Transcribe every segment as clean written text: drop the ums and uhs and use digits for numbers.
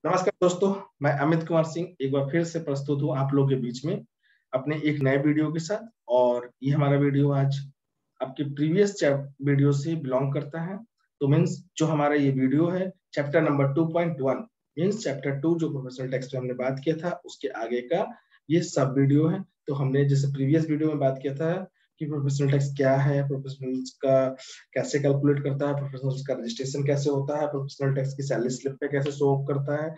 नमस्कार दोस्तों, मैं अमित कुमार सिंह एक बार फिर से प्रस्तुत हूँ आप लोगों के बीच में अपने एक नए वीडियो के साथ। और ये हमारा वीडियो आज आपके प्रीवियस वीडियो से बिलोंग करता है। तो मीन्स जो हमारा ये वीडियो है चैप्टर नंबर 2.1 मीन्स चैप्टर 2 जो प्रोफेशनल टेक्स्ट में हमने बात किया था उसके आगे का ये सब वीडियो है। तो हमने जैसे प्रीवियस वीडियो में बात किया था कि प्रोफेशनल टेक्स्ट क्या है, प्रोफेशनल्स का कैसे कैलकुलेट करता है, प्रोफेशनल्स का रजिस्ट्रेशन कैसे होता है, प्रोफेशनल टैक्स की सैलरी स्लिप पे कैसे शो ऑफ करता है,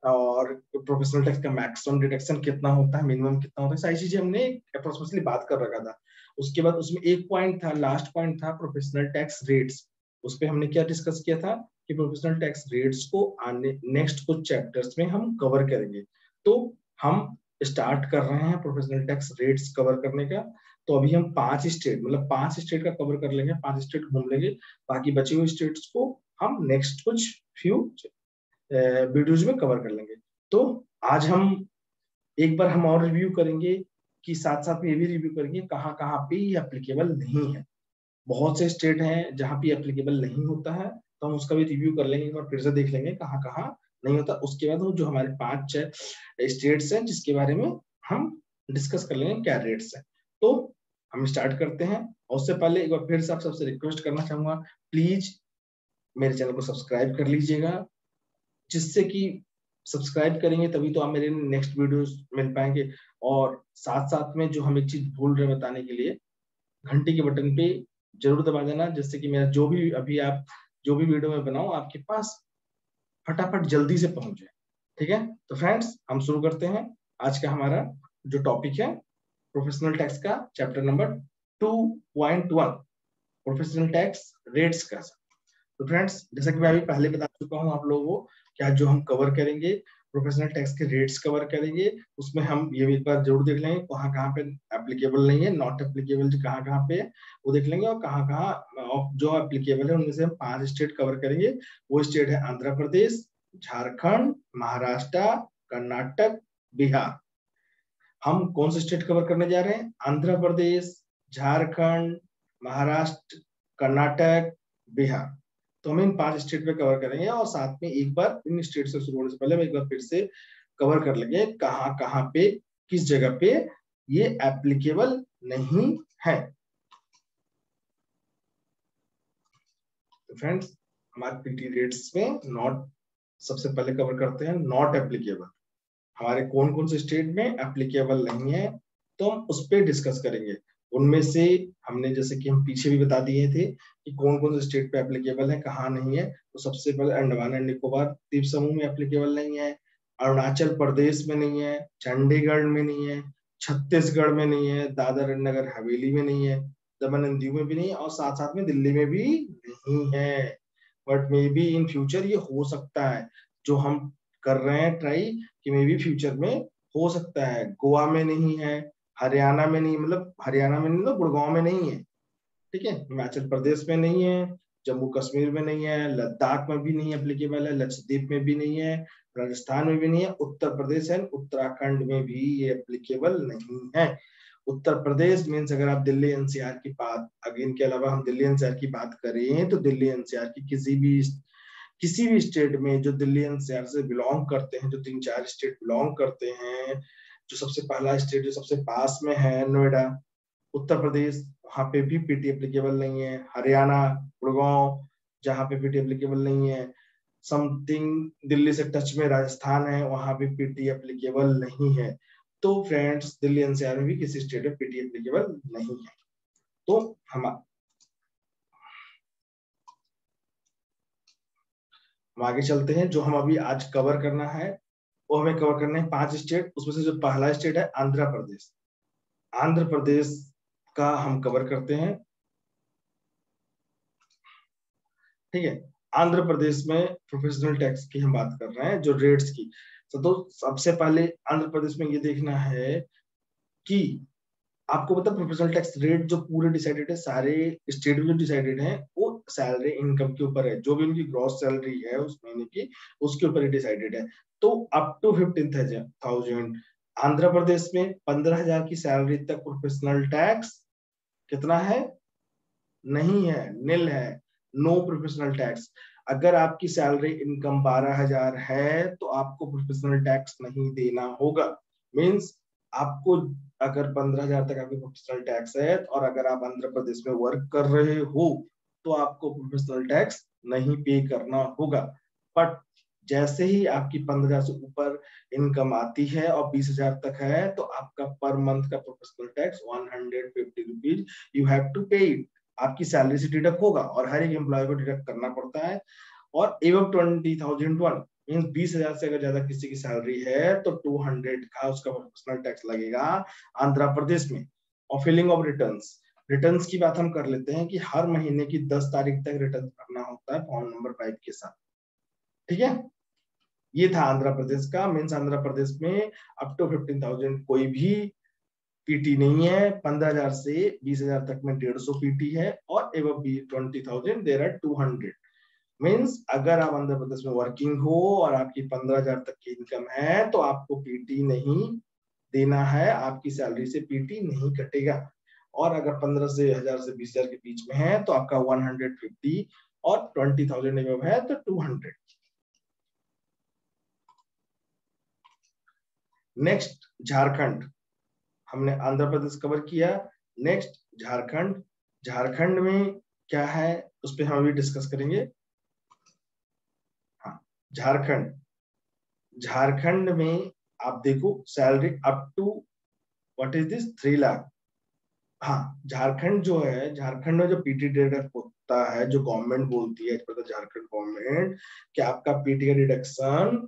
और प्रोफेशनल टैक्स का मैक्सिमम डिडक्शन कितना होता है, मिनिमम कितना होता है, सारी चीजें हमने अप्रोक्सीमेटली बात कर रखा था। उसके बाद उसमें एक पॉइंट था, लास्ट पॉइंट था प्रोफेशनल टैक्स रेट्स। उस पर हमने क्या डिस्कस किया था कि प्रोफेशनल टैक्स रेट्स को आने नेक्स्ट कुछ चैप्टर्स में हम कवर करेंगे। तो हम स्टार्ट कर रहे हैं प्रोफेशनल टैक्स रेट्स कवर करने का। तो अभी हम 5 स्टेट मतलब 5 स्टेट का कवर कर लेंगे, 5 स्टेट घूम लेंगे। बाकी बचे हुए स्टेट्स को हम नेक्स्ट कुछ फ्यू वीडियोज में कवर कर लेंगे। तो आज हम एक बार हम और रिव्यू करेंगे कि साथ साथ में ये भी रिव्यू करेंगे कहाँ कहाँ पे ये एप्लीकेबल नहीं है। बहुत से स्टेट हैं जहाँ पे एप्लीकेबल नहीं होता है, तो हम उसका भी रिव्यू कर लेंगे, एक बार फिर से देख लेंगे कहाँ कहाँ नहीं होता। उसके बाद वो जो हमारे 5 स्टेट्स हैं जिसके बारे में हम डिस्कस कर लेंगे क्या रेट्स है। तो हम स्टार्ट करते हैं। और उससे पहले एक बार फिर से आप सबसे रिक्वेस्ट करना चाहूंगा, प्लीज मेरे चैनल को सब्सक्राइब कर लीजिएगा, जिससे कि सब्सक्राइब करेंगे तभी तो आप मेरे नेक्स्ट वीडियोस मिल पाएंगे। और साथ साथ में जो हम एक चीज भूल रहे बताने के लिए, घंटी के बटन पे जरूर दबा देना, जिससे कि मेरा जो भी अभी आप जो भी वीडियो मैं बनाऊं आपके पास फटाफट जल्दी से पहुंच जाए। ठीक है, तो फ्रेंड्स हम शुरू करते हैं। आज का हमारा जो टॉपिक है प्रोफेशनल टैक्स का chapter number 2.1 professional tax rates का। तो फ्रेंड्स जैसा कि मैं अभी पहले बता चुका हूं आप लोगों को कि आज जो हम कवर करेंगे प्रोफेशनल टैक्स के रेट्स कवर करेंगे। उसमें हम ये भी एक बार जरूर देख लेंगे कहाँ कहाँ पे एप्लीकेबल नहीं है, नॉट एप्लीकेबल जो कहाँ कहाँ पे है वो देख लेंगे, और कहाँ कहाँ जो एप्लीकेबल है उनमें से हम 5 स्टेट कवर करेंगे। वो स्टेट है आंध्र प्रदेश, झारखंड, महाराष्ट्र, कर्नाटक, बिहार। हम कौन से स्टेट कवर करने जा रहे हैं? आंध्र प्रदेश, झारखंड, महाराष्ट्र, कर्नाटक, बिहार। तो हम इन 5 स्टेट पे कवर करेंगे, और साथ में एक बार इन स्टेट से शुरू होने से पहले हम एक बार फिर से कवर कर लेंगे कहाँ कहाँ पे किस जगह पे ये एप्लीकेबल नहीं है। तो फ्रेंड्स हमारे पीटी रेट्स में नॉट सबसे पहले कवर करते हैं, नॉट एप्लीकेबल हमारे कौन कौन से स्टेट में एप्लीकेबल नहीं है, तो हम उस पर डिस्कस करेंगे। उनमें से हमने जैसे कि हम पीछे भी बता दिए थे कि कौन कौन से स्टेट पे एप्लीकेबल है कहाँ नहीं है। तो सबसे पहले अंडमान एंड निकोबार द्वीप समूह में एप्लीकेबल नहीं है, अरुणाचल प्रदेश में नहीं है, चंडीगढ़ में नहीं है, छत्तीसगढ़ में नहीं है, दादर एंड नगर हवेली में नहीं है, दमन एंड दीव में भी नहीं है, और साथ साथ में दिल्ली में भी नहीं है। But may be in future ये हो सकता है, जो हम कर रहे हैं ट्राई कि मे बी फ्यूचर में हो सकता है। गोवा में नहीं है, हरियाणा में नहीं, मतलब हरियाणा में नहीं मतलब गुड़गांव में नहीं है, ठीक है, हिमाचल प्रदेश में नहीं है, जम्मू कश्मीर में नहीं है, लद्दाख में भी नहीं एप्लीकेबल है, लक्षद्वीप में भी नहीं है, राजस्थान में भी नहीं है, उत्तर प्रदेश एंड उत्तराखंड में भी ये एप्लीकेबल नहीं है। उत्तर प्रदेश मीन्स अगर आप दिल्ली एनसीआर की बात, अगेन के अलावा हम दिल्ली एनसीआर की बात करें तो दिल्ली एनसीआर की किसी भी स्टेट में जो दिल्ली एनसीआर से बिलोंग करते हैं, जो 3-4 स्टेट बिलोंग करते हैं, जो सबसे पहला स्टेट जो सबसे पास में है नोएडा, उत्तर प्रदेश, वहां पे भी पीटी एप्लीकेबल नहीं है। हरियाणा, गुड़गांव, जहाँ पे पीटी एप्लीकेबल नहीं है। समथिंग दिल्ली से टच में राजस्थान है, वहां भी पीटी एप्लीकेबल नहीं है। तो फ्रेंड्स दिल्ली एनसीआर में भी किसी स्टेट में पीटी एप्लीकेबल नहीं है। तो हम आगे चलते हैं। जो हम अभी आज कवर करना है वो हमें कवर करने हैं 5 स्टेट। उसमें से जो पहला स्टेट है आंध्र प्रदेश। आंध्र प्रदेश का हम कवर करते हैं, ठीक है। आंध्र प्रदेश में प्रोफेशनल टैक्स की हम बात कर रहे हैं, जो रेट्स की। तो सबसे पहले आंध्र प्रदेश में ये देखना है कि आपको पता प्रोफेशनल टैक्स रेट जो पूरे डिसाइडेड है, सारे स्टेट में जो डिसाइडेड है वो सैलरी इनकम के ऊपर है, जो भी उनकी ग्रॉस सैलरी है उस महीने की उसके ऊपर ही डिसाइडेड है। तो अप टू 15,000 आंध्र प्रदेश में 15,000 की सैलरी तक प्रोफेशनल टैक्स कितना है? नहीं है, निल है, नो प्रोफेशनल टैक्स। अगर आपकी सैलरी इनकम 12,000 है तो आपको प्रोफेशनल टैक्स नहीं देना होगा। मीन्स आपको अगर 15,000 तक आपकी प्रोफेशनल टैक्स है और अगर आप आंध्र प्रदेश में वर्क कर रहे हो तो आपको प्रोफेशनल टैक्स नहीं पे करना होगा। बट जैसे ही आपकी 15,000 से ऊपर इनकम आती है और 20,000 तक है तो आपका पर मंथ का professional tax 150 rupees you have to pay it. आपकी सैलरी से डिडक्ट होगा और हर एक एम्प्लॉय को डिडक्ट करना पड़ता है। और एवं 20,001 मीन्स 20,000 से अगर ज्यादा किसी की सैलरी है तो 200 का उसका प्रोफेशनल टैक्स लगेगा आंध्र प्रदेश में। और फिलिंग ऑफ रिटर्न्स की बात हम कर लेते हैं कि हर महीने की 10 तारीख तक रिटर्न भरना होता है फॉर्म नंबर 5 के साथ। ठीक है, ये था आंध्र प्रदेश का। मीन्स आंध्र प्रदेश में अप टू 15,000 कोई भी पीटी नहीं है। 15,000 से 20,000 तक में 150 पीटी है और एवं 20,000 देयर आर 200। मीन्स अगर आप आंध्र प्रदेश में वर्किंग हो और आपकी 15,000 तक की इनकम है तो आपको पीटी नहीं देना है, आपकी सैलरी से पीटी नहीं कटेगा। और अगर 15 से 1000 से 20,000 के बीच में है तो आपका 150 और 20,000 एबव है तो 200। नेक्स्ट झारखंड, हमने आंध्र प्रदेश कवर किया। नेक्स्ट झारखंड, झारखंड में क्या है उस पर हम अभी डिस्कस करेंगे। हाँ, झारखंड, झारखंड में आप देखो salary up to what is this 3 lakh. हाँ, झारखंड जो है, झारखंड में जो पीटी डिडक्ट होता है, जो गवर्नमेंट बोलती है झारखंड गवर्नमेंट कि आपका पीटी का डिडक्शन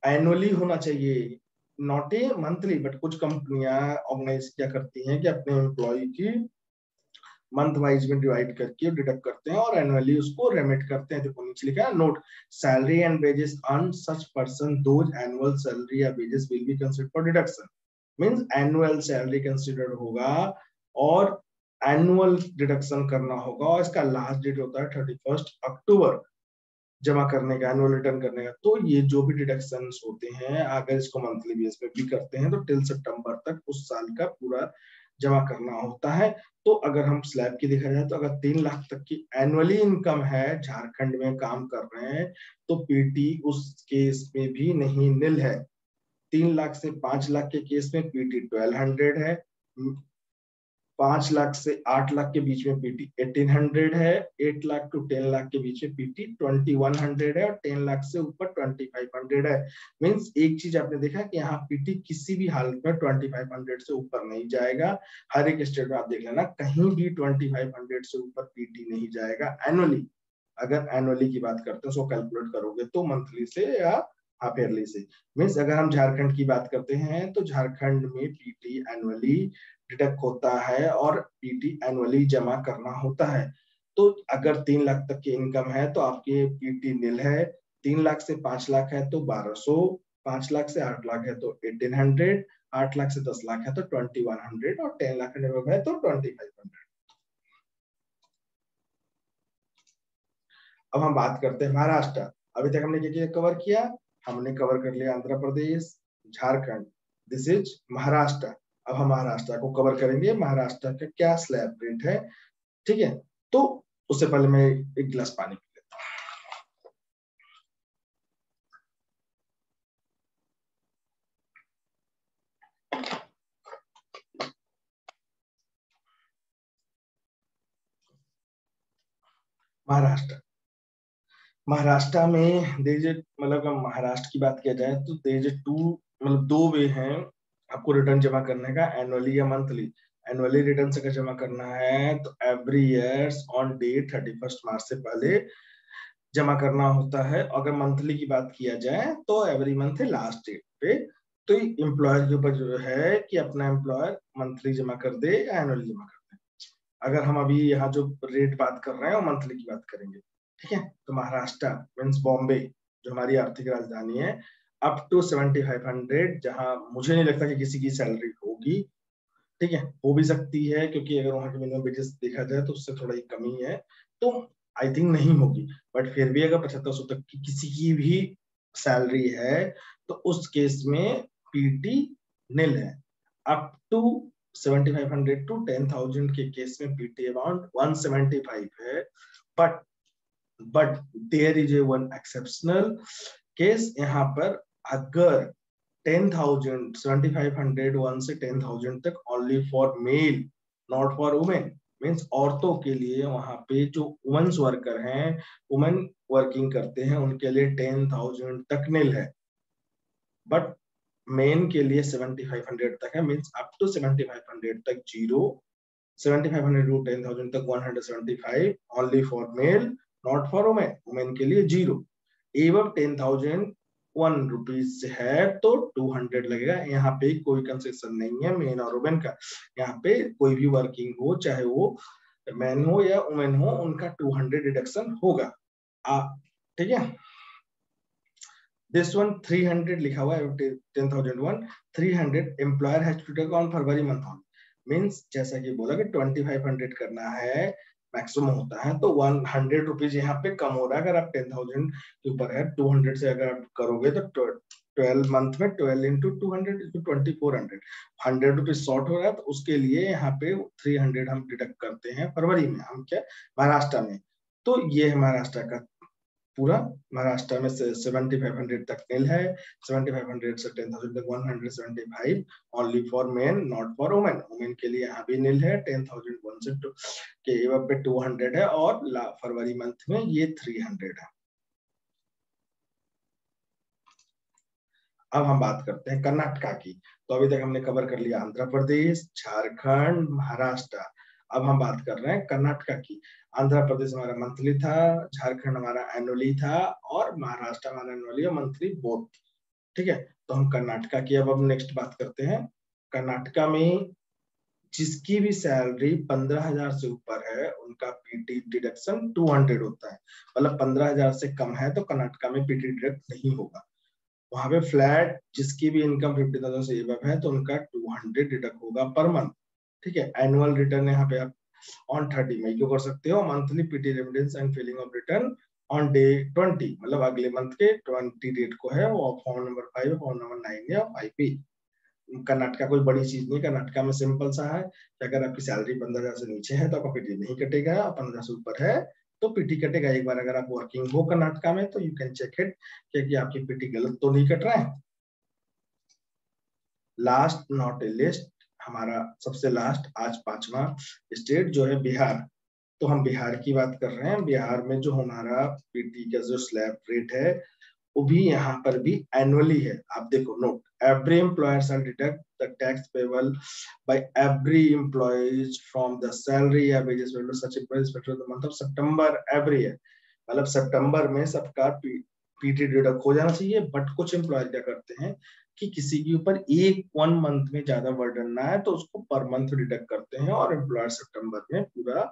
एनुअली होना चाहिए, नॉट ए मंथली। बट कुछ कंपनियां ऑर्गेनाइज क्या करती हैं कि अपने एम्प्लॉय की मंथ वाइज में डिवाइड करके डिडक्ट करते हैं और एनुअली उसको रेमिट करते हैं। देखो नीचे लिखा है note, salary and wages earn such person those annual salary या wages will be considered for deduction. Means annual salary considered होगा और एनुअल डिडक्शन करना होगा और इसका लास्ट डेट होता है 31 अक्टूबर जमा करने का, एनुअल रिटर्न करने का। तो ये जो भी डिडक्शंस होते हैं अगर इसको मंथली बेस पे भी करते हैं तो टिल सितंबर तक उस साल का पूरा जमा करना होता है। तो अगर हम स्लैब की देखा जाए तो अगर 3 लाख तक की एनुअली इनकम है, झारखंड में काम कर रहे हैं, तो पीटी उस केस में भी नहीं निल है। 3 लाख से 5 लाख के केस में पीटी 1200 है, 5 लाख से 8 लाख के बीच में पीटी 1800 है, 8 लाख टू 10 लाख के बीच में पीटी 2100 है और 10 लाख से ऊपर 2500 है। मींस एक चीज आपने देखा कि यहाँ पीटी किसी भी हालत में 2500 से ऊपर नहीं जाएगा। हर एक स्टेट में आप देख लेना कहीं भी 2500 से ऊपर पीटी नहीं जाएगा एनुअली। अगर एनुअली की बात करते हैं उसको कैलकुलेट करोगे तो मंथली से या हाफ ईयरली से। मीन्स अगर हम झारखंड की बात करते हैं तो झारखंड में पीटी एनुअली डिडक्ट होता है और पीटी एनुअली जमा करना होता है। तो अगर 3 लाख तक की इनकम है तो आपके पीटी निल है, 3 लाख से 5 लाख है तो 1200, 5 लाख से 8 लाख है तो 1800, 8 लाख से 10 लाख है तो 2100 और 10 लाख है तो 2500। अब हम बात करते हैं महाराष्ट्र। अभी तक हमने क्या कवर किया, हमने कवर कर लिया आंध्र प्रदेश, झारखंड, दिस इज महाराष्ट्र। अब हम महाराष्ट्र को कवर करेंगे, महाराष्ट्र का क्या स्लैब रेट है। ठीक है, तो उससे पहले मैं एक गिलास पानी पी लेता हूं। महाराष्ट्र, महाराष्ट्र में देर मतलब महाराष्ट्र की बात किया जाए तो देर टू मतलब 2 वे हैं आपको रिटर्न जमा करने का, एनुअली या मंथली। एनुअली रिटर्न अगर जमा करना है तो एवरी ईयर ऑन डेट 31 मार्च से पहले जमा करना होता है। अगर मंथली की बात किया जाए तो एवरी मंथ लास्ट डेट पे। तो एम्प्लॉयर के ऊपर जो है कि अपना एम्प्लॉयर मंथली जमा कर दे या एनुअली जमा कर दे। अगर हम अभी यहाँ जो रेट बात कर रहे हैं वो मंथली की बात करेंगे। ठीक है, तो महाराष्ट्र मीन्स बॉम्बे जो हमारी आर्थिक राजधानी है, अप टू 7500, जहां मुझे नहीं लगता कि किसी की सैलरी होगी। ठीक है, हो भी सकती है क्योंकि अगर वहां के मिनिमम वेजेस देखा जाए तो उससे थोड़ा ही कमी है, तो आई थिंक नहीं होगी। बट फिर भी अगर 7500 तक की किसी की भी सैलरी है तो उस केस में पीटी निल है। अप टू 7500 टू 10,000 के केस में पीटी अमाउंट 175 है। But but there is a one exceptional case. यहाँ पर अगर 10,000 7,500 1 से 10,000 तक only for male not for women, means औरतों के लिए वहां पे जो वुमेन्स वर्कर हैं, वुमेन वर्किंग करते हैं, उनके लिए 10,000 तक नील है। बट मेन के लिए 7,500 तक है, मीन्स अप टू 7,500 तक जीरो, 7,500 टू 10,000 तक 175 only for male not for women, women के लिए जीरो। एवं 10,001 रुपीज है तो 200 लगेगा। यहाँ पे कोई कंसेशन नहीं है मेन और वुमेन का, यहाँ पे कोई भी वर्किंग हो, चाहे वो मैन हो या वुमेन हो, उनका 200 डिडक्शन होगा। ठीक है। This one 300 लिखा हुआ है, 10,001 300 employer has to take on February month on, means जैसा कि बोला कि 2,500 करना है मैक्सिमम होता है, तो 100 रुपीज यहाँ पे कम हो रहा है। अगर आप 10,000 के ऊपर है, 200 से अगर आप करोगे तो 12 मंथ में 12 इंटू 200 2400, 100 रुपीज शॉर्ट हो रहा है, तो उसके लिए यहाँ पे 300 हम डिडक्ट करते हैं फरवरी में। हम क्या महाराष्ट्र में, तो ये है महाराष्ट्र का पूरा। महाराष्ट्र में 7,500 तक नील है, 7,500 से 10,000 तक 175 only for main not for women, women के लिए यहाँ भी नील है। 10,001 से के एवं पे 200 है, और फरवरी मंथ में ये 300 है। अब हम बात करते हैं कर्नाटका की। तो अभी तक हमने कवर कर लिया आंध्र प्रदेश, झारखंड, महाराष्ट्र। अब हम बात कर रहे हैं कर्नाटका की। आंध्र प्रदेश हमारा मंथली था, झारखंड हमारा एनुअली था, और महाराष्ट्र हमारा एनुअली और मंथली बोथ। ठीक है। तो हम कर्नाटका की अब नेक्स्ट बात करते हैं। कर्नाटका में जिसकी भी सैलरी 15,000 से ऊपर है, उनका पीटी डिडक्शन 200 होता है। मतलब 15,000 से कम है तो कर्नाटका में पीटी डिडक्ट नहीं होगा। वहां पे फ्लैट जिसकी भी इनकम 50,000 से एबव है तो उनका 200 डिडक्ट होगा पर मंथ। ठीक है। एनुअल रिटर्न यहाँ पे आप ऑन 30 मई को कर सकते हो। Monthly PT remittance and filling of return on day 20, मतलब अगले मंथ के 20 डेट को है। वो फॉर्म नंबर 5 फॉर्म नंबर 9 या 5 कर्नाटका कोई बड़ी चीज नहीं। कर्नाटका में सिंपल सा है कि अगर आपकी सैलरी 15,000 से नीचे है तो आपका पीटी नहीं कटेगा, और 15,000 से ऊपर है तो पीटी कटेगा। एक बार अगर आप वर्किंग हो कर्नाटका में तो यू कैन चेक इट कि आपकी पीटी गलत तो नहीं कट रहा है। लास्ट नॉट ए लिस्ट, हमारा सबसे लास्ट आज 5वां स्टेट जो है बिहार। तो हम बिहार की बात कर रहे हैं। बिहार में जो हमारा पीटी का जो स्लैब रेट है वो भी यहाँ पर भी एनुअली है। आप देखो note, every employer shall deduct the tax payable by every employees from the salary या wages paid to such employees for the month of सितंबर एवरी ईयर। मतलब सितंबर में सबका पीटी डिडक्ट हो जाना चाहिए। बट कुछ एम्प्लॉयर क्या करते हैं कि किसी के ऊपर एक 1 मंथ में ज्यादा बर्डन ना है तो उसको पर मंथ डिडक्ट करते हैं, और एम्प्लॉयर सितंबर में पूरा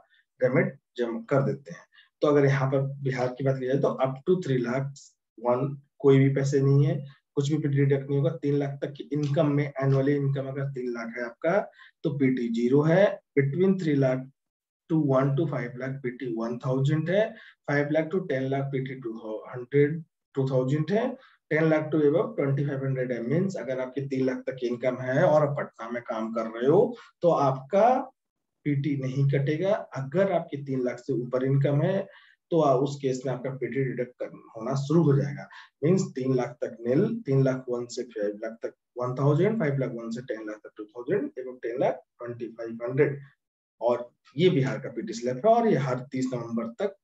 पेमेंट जमा कर देते हैं। तो अगर यहाँ पर बिहार की बात की जाए तो अप टू 3 लाख कोई भी पैसे नहीं है, कुछ भी पीटी डिडक्ट नहीं होगा। 3 लाख तक की इनकम में एनुअली इनकम अगर 3 लाख है आपका तो पीटी जीरो है। Between 3 lakh to 1 to 5 lakh PT 1,000 है। 5 लाख टू 10 लाख पीटी 2,000 है। 10 लाख टू एबव 2,500 है। मीन्स अगर आपकी 3 लाख तक इनकम है और पटना में काम कर रहे हो तो आपका पीटी नहीं कटेगा। अगर आपकी 3 लाख से ऊपर इनकम है तो उस केस में आपका पीटी डिडक्ट होना शुरू हो जाएगा। मीन्स 3 लाख तक नील, 3 लाख 1 से 5 लाख तक 1,000, 5 लाख 1 से 10 लाख तक 2,000 एवं 10 लाख 2,500। और ये बिहार का पीटी स्लैब है, और ये हर 30 नवंबर तक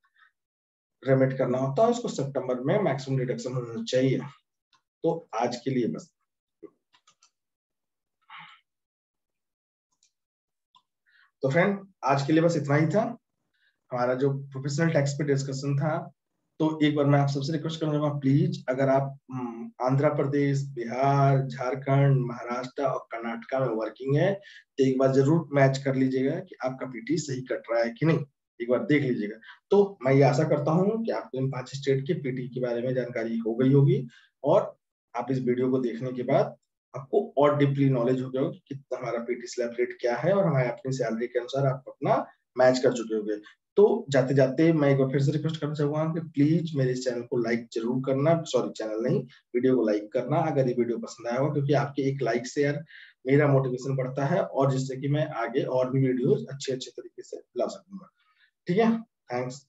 रेमिट करना होता है। इसको सितंबर में मैक्सिमम डिडक्शन होना चाहिए। तो आज के लिए बस, तो फ्रेंड आज के लिए बस इतना ही था हमारा जो प्रोफेशनल टैक्स पे डिस्कशन था। तो एक बार मैं आप सबसे रिक्वेस्ट करूंगा, प्लीज अगर आप आंध्र प्रदेश, बिहार, झारखंड, महाराष्ट्र और कर्नाटका में वर्किंग है तो एक बार जरूर मैच कर लीजिएगा कि आपका पीटी सही कट रहा है कि नहीं, एक बार देख लीजिएगा। तो मैं ये आशा करता हूँ कि आपको इन 5 स्टेट के पीटी के बारे में जानकारी हो गई होगी, और आप इस वीडियो को देखने के बाद आपको और डीपली नॉलेज हो गया कि कितना हमारा पीटी स्लैब रेट क्या है, और हमारे अपनी सैलरी के अनुसार आप अपना मैच कर चुके होंगे। तो जाते जाते मैं एक बार फिर से रिक्वेस्ट करना चाहूंगा कि प्लीज मेरे इस चैनल को लाइक जरूर करना, सॉरी चैनल नहीं, वीडियो को लाइक करना अगर ये वीडियो पसंद आया हो, क्योंकि आपके एक लाइक से यार मेरा मोटिवेशन बढ़ता है, और जिससे कि मैं आगे और भी वीडियोस अच्छे अच्छे तरीके से ला सकूंगा। ठीक है, थैंक्स।